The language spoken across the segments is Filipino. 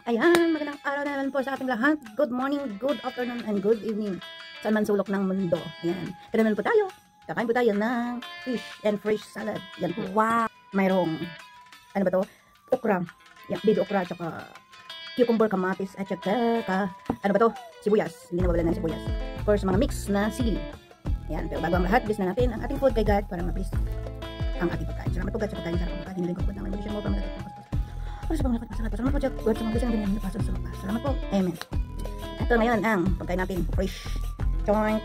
Ayan, magandang araw na naman po sa ating lahat. Good morning, good afternoon, and good evening. Saan man sulok ng mundo. Ayan. Kaya naman po tayo. Kakain po tayo ng fish and fresh salad. Yan po. Wow! Mayroong, ano ba to? Okra. Yan, baby okra, tsaka cucumber, kamatis, at tsaka, ano ba to? Sibuyas. Hindi na wala ng sibuyas. Of course, mga mix na sili. Ayan, pero bago ang lahat, bis na natin ang ating food kay God para mabilis ang ating pagkain. Salamat po God sa pagkain. Sarap ang pagkain. Hiniling ko po ng evolution mo para malagat po. Para sa panglakat masarap. Salamat po, Jack. God, sa mga gusto ng ganyan na pasok sa mga. Salamat po. Amen. Ito ngayon ang pagkain natin. Fresh. Choink.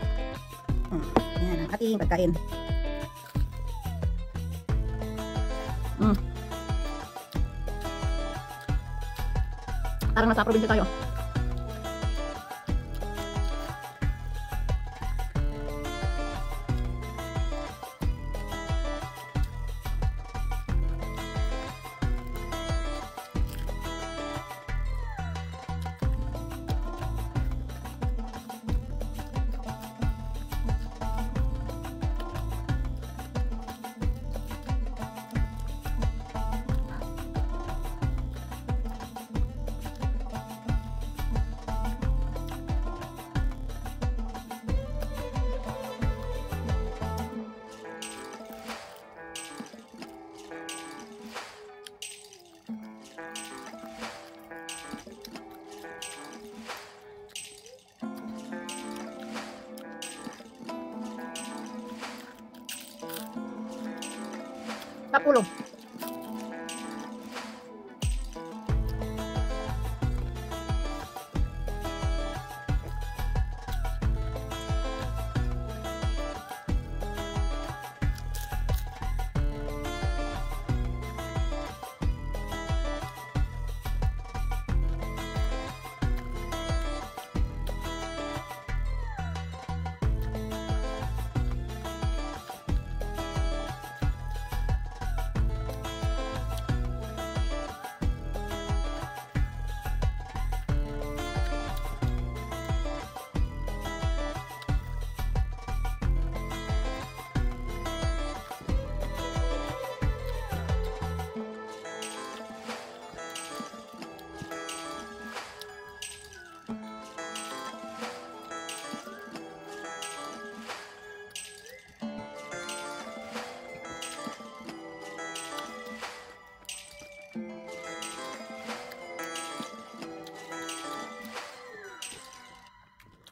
Ayan ang ating pagkain. Parang nasa probinsya tayo. Tapulo.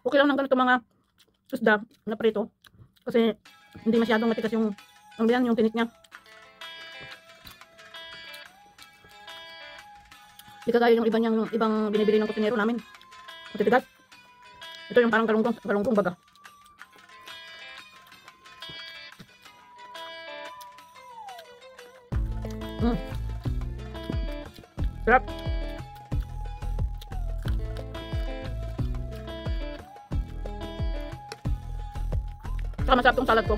Okay lang ng ganito mga isda na prito kasi hindi masyadong matigas yung yung tinik niya. Hindi kagaya yung ibang binibili ng kusinero namin. Matitigas. Ito yung parang galunggong baga. Sarap. Saka masarap tong salad ko.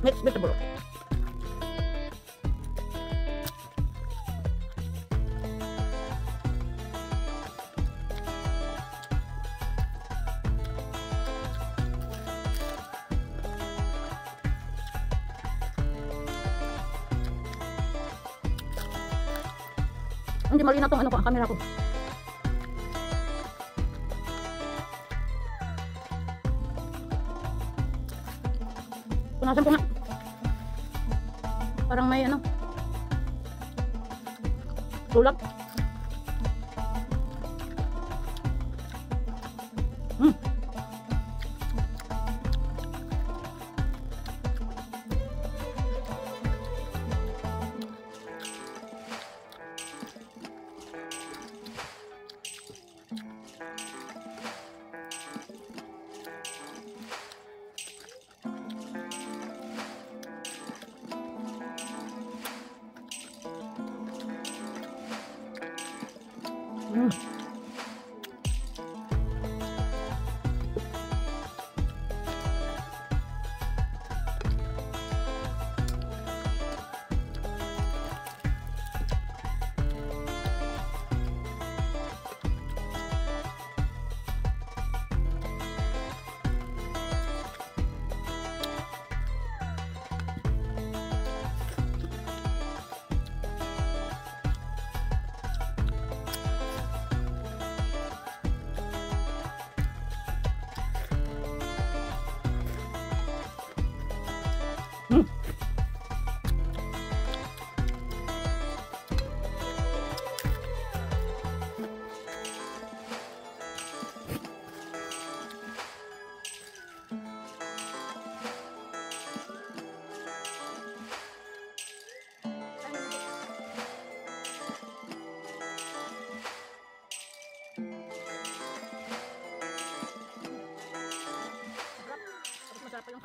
Mixed vegetable. Hindi malinaw tong ang camera ko. Punasan ko nga. Parang may tulak.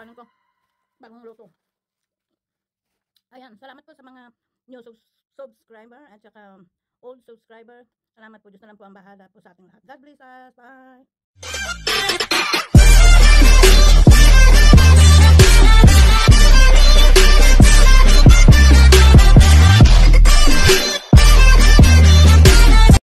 kakanin ko. Bagong luto. Ayan, salamat po sa mga new subscriber at saka old subscriber. Salamat po. Diyos na lang po ang bahala po sa ating lahat. God bless us. Bye!